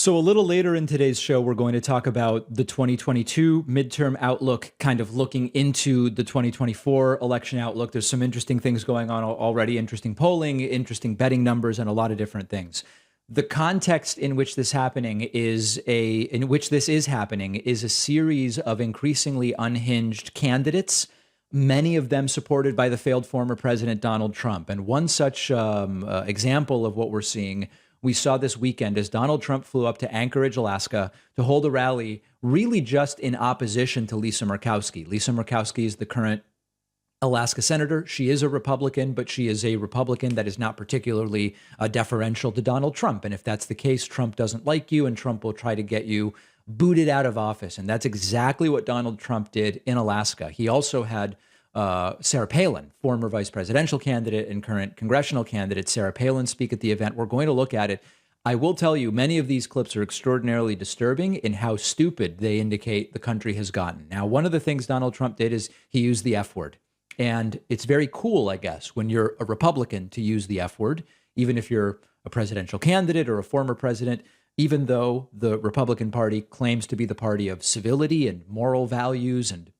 So a little later in today's show, we're going to talk about the 2022 midterm outlook, kind of looking into the 2024 election outlook. There's some interesting things going on already, interesting polling, interesting betting numbers, and a lot of different things. The context in which this is happening is a series of increasingly unhinged candidates, many of them supported by the failed former president Donald Trump. And one such example of what we're seeing we saw this weekend as Donald Trump flew up to Anchorage, Alaska, to hold a rally really just in opposition to Lisa Murkowski. Lisa Murkowski is the current Alaska senator. She is a Republican, but she is a Republican that is not particularly deferential to Donald Trump. And if that's the case, Trump doesn't like you and Trump will try to get you booted out of office. And that's exactly what Donald Trump did in Alaska. He also had Sarah Palin, former vice presidential candidate and current congressional candidate, Sarah Palin, speak at the event. We're going to look at it. I will tell you, many of these clips are extraordinarily disturbing in how stupid they indicate the country has gotten. Now, one of the things Donald Trump did is he used the F word. And it's very cool, I guess, when you're a Republican to use the F word, even if you're a presidential candidate or a former president, even though the Republican Party claims to be the party of civility and moral values and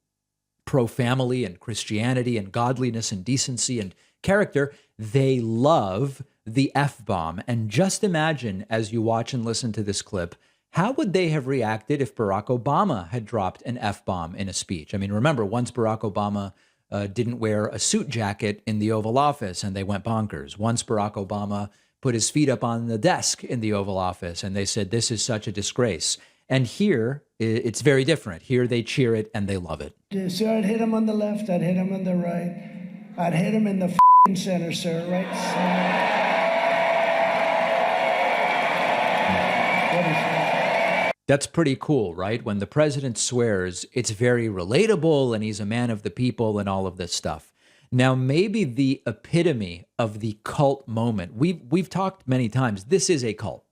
pro-family and Christianity and godliness and decency and character, they love the F-bomb. And just imagine, as you watch and listen to this clip, how would they have reacted if Barack Obama had dropped an F-bomb in a speech? I mean, remember, once Barack Obama didn't wear a suit jacket in the Oval Office and they went bonkers. Once Barack Obama put his feet up on the desk in the Oval Office and they said, this is such a disgrace. And here, it's very different. Here, they cheer it and they love it. Sir, I'd hit him on the left. I'd hit him on the right. I'd hit him in the f***ing center, sir. Right center. That's pretty cool, right? When the president swears, it's very relatable and he's a man of the people and all of this stuff. Now, maybe the epitome of the cult moment. We've talked many times. This is a cult.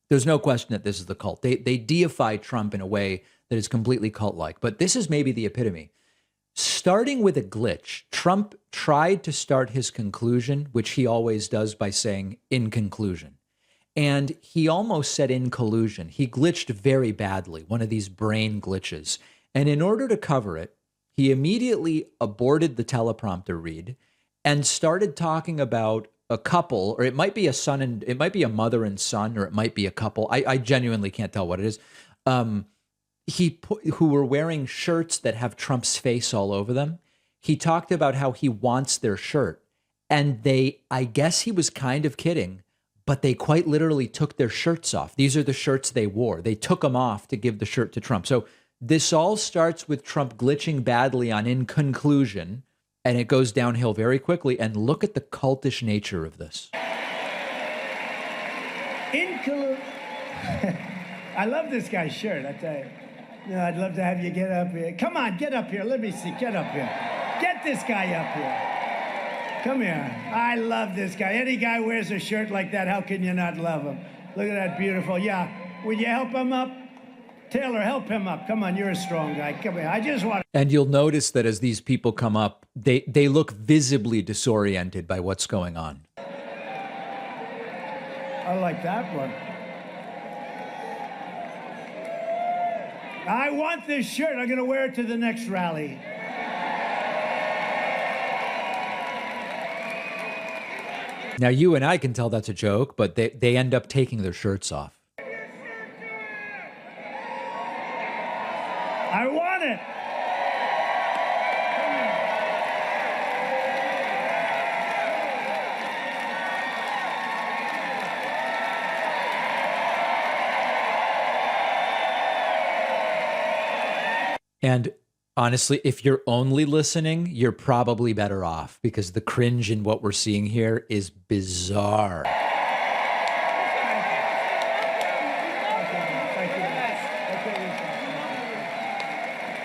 There's no question that this is the cult. They deify Trump in a way that is completely cult-like. But this is maybe the epitome. Starting with a glitch, Trump tried to start his conclusion, which he always does by saying, in conclusion. And he almost said in collusion. He glitched very badly, one of these brain glitches. And in order to cover it, he immediately aborted the teleprompter read and started talking about a couple, or it might be a son and it might be a mother and son, or it might be a couple. I genuinely can't tell what it is. Who were wearing shirts that have Trump's face all over them. He talked about how he wants their shirt. And I guess he was kind of kidding, but they quite literally took their shirts off. These are the shirts they wore. They took them off to give the shirt to Trump. So this all starts with Trump glitching badly on in conclusion, and it goes downhill very quickly. And look at the cultish nature of this. I love this guy's shirt, I tell you. I'd love to have you get up here. Come on, get up here. Let me see. Get up here. Get this guy up here. Come here. I love this guy. Any guy wears a shirt like that, how can you not love him? Look at that beautiful. Yeah. Will you help him up? Taylor, help him up. Come on, you're a strong guy. Come here. I just want to. And you'll notice that as these people come up, they look visibly disoriented by what's going on. I like that one. I want this shirt. I'm going to wear it to the next rally. Now, you and I can tell that's a joke, but they end up taking their shirts off. I want it. And honestly, if you're only listening, you're probably better off because the cringe in what we're seeing here is bizarre.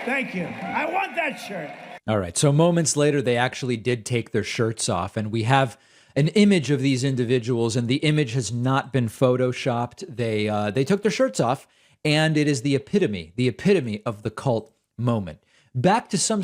Thank you. I want that shirt. All right. So moments later, they actually did take their shirts off, and we have an image of these individuals, and the image has not been photoshopped. They took their shirts off, and it is the epitome of the cult moment. Back to some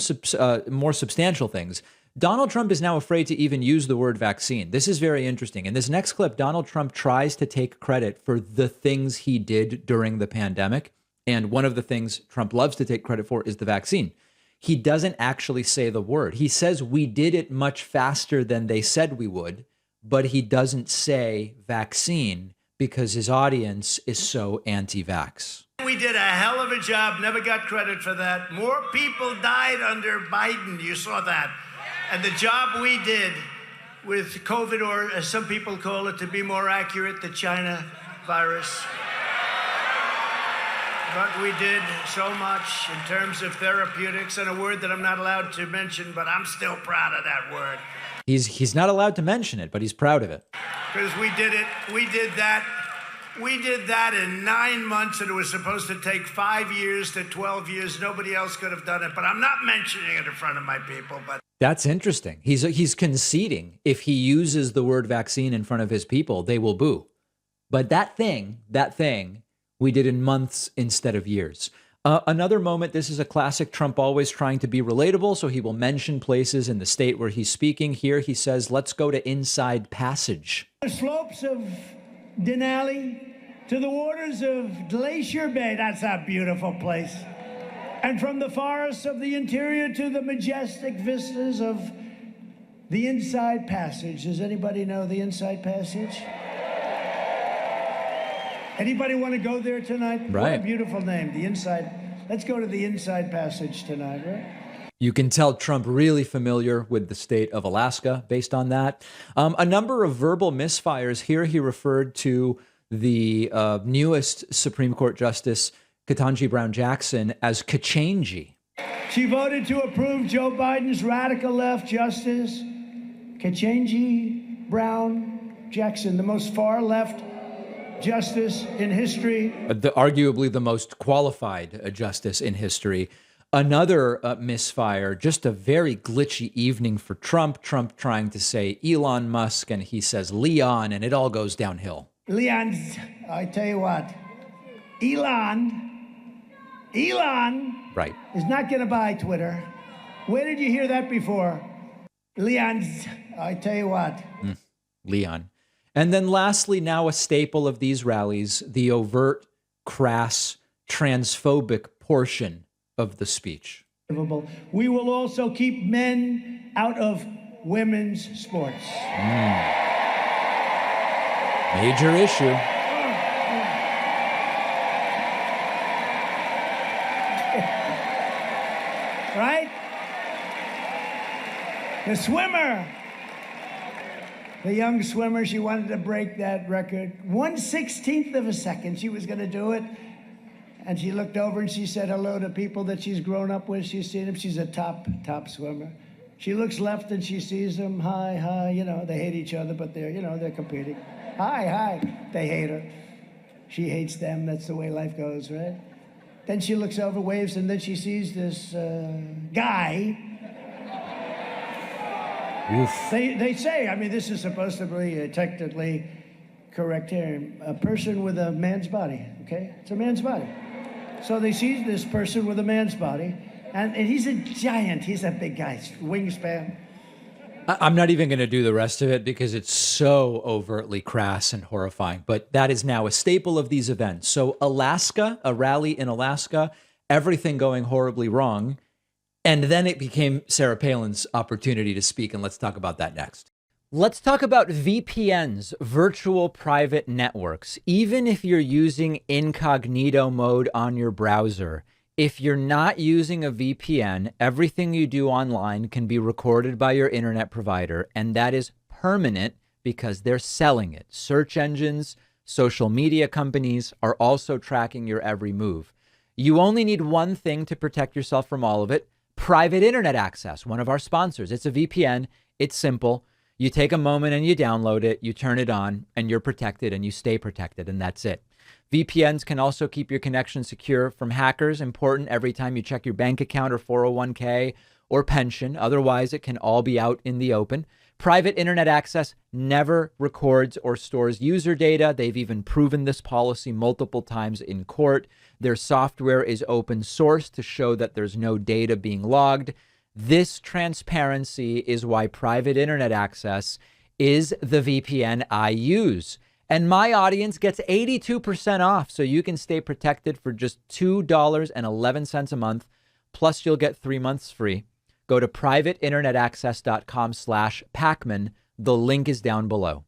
more substantial things. Donald Trump is now afraid to even use the word vaccine. This is very interesting. In this next clip, Donald Trump tries to take credit for the things he did during the pandemic. And one of the things Trump loves to take credit for is the vaccine. He doesn't actually say the word. He says we did it much faster than they said we would, but he doesn't say vaccine because his audience is so anti-vax. We did a hell of a job, never got credit for that. More people died under Biden, you saw that. And the job we did with COVID, or as some people call it, to be more accurate, the China virus. But we did so much in terms of therapeutics, and a word that I'm not allowed to mention, but I'm still proud of that word. He's not allowed to mention it, but he's proud of it. Because we did it, we did that in 9 months, and it was supposed to take 5 years to 12 years. Nobody else could have done it, but I'm not mentioning it in front of my people. But that's interesting. He's conceding if he uses the word vaccine in front of his people, they will boo. But that thing, we did in months instead of years. Another moment, this is a classic Trump always trying to be relatable, so he will mention places in the state where he's speaking. Here he says, let's go to Inside Passage. The slopes of Denali to the waters of Glacier Bay. That's a beautiful place. And from the forests of the interior to the majestic vistas of the Inside Passage. Does anybody know the Inside Passage? Anybody want to go there tonight? Right. What a beautiful name, the Inside. Let's go to the Inside Passage tonight, right? You can tell Trump really familiar with the state of Alaska based on that. A number of verbal misfires here. He referred to the newest Supreme Court Justice, Ketanji Brown Jackson, as Kachanji. She voted to approve Joe Biden's radical left justice, Ketanji Brown Jackson, the most far left justice in history. Arguably the most qualified justice in history. Another misfire, just a very glitchy evening for Trump. Trump trying to say Elon Musk, and he says Leon, and it all goes downhill. Leon, I tell you what, Elon right. is not going to buy Twitter. Where did you hear that before? Leon, I tell you what. Leon. And then lastly, now a staple of these rallies, the overt, crass, transphobic portion of the speech. We will also keep men out of women's sports. Major issue. Right? The swimmer, the young swimmer, she wanted to break that record. 1/16 of a second, she was going to do it. And she looked over and she said hello to people that she's grown up with. She's seen them. She's a top swimmer. She looks left and she sees them. Hi. You know, they hate each other, but they're competing. Hi. They hate her. She hates them. That's the way life goes, right? Then she looks over, waves, and then she sees this guy. Oof. They say, I mean, this is supposed to be a technically correct term, a person with a man's body, okay? It's a man's body. So they see this person with a man's body, and he's a giant. He's a big guy, wingspan. I'm not even going to do the rest of it because it's so overtly crass and horrifying, but that is now a staple of these events. So Alaska, a rally in Alaska, everything going horribly wrong. And then it became Sarah Palin's opportunity to speak, and let's talk about that next. Let's talk about VPNs, virtual private networks. Even if you're using incognito mode on your browser, if you're not using a VPN, everything you do online can be recorded by your internet provider, and that is permanent because they're selling it. Search engines, social media companies are also tracking your every move. You only need one thing to protect yourself from all of it: private internet access, one of our sponsors. It's a VPN. It's simple. You take a moment and you download it, you turn it on, and you're protected and you stay protected, and that's it. VPNs can also keep your connection secure from hackers, important every time you check your bank account or 401k or pension. Otherwise, it can all be out in the open. Private internet access never records or stores user data. They've even proven this policy multiple times in court. Their software is open source to show that there's no data being logged. This transparency is why private internet access is the VPN I use. And my audience gets 82% off, so you can stay protected for just $2.11 a month. Plus, you'll get 3 months free. Go to privateinternetaccess.com/Pacman. The link is down below.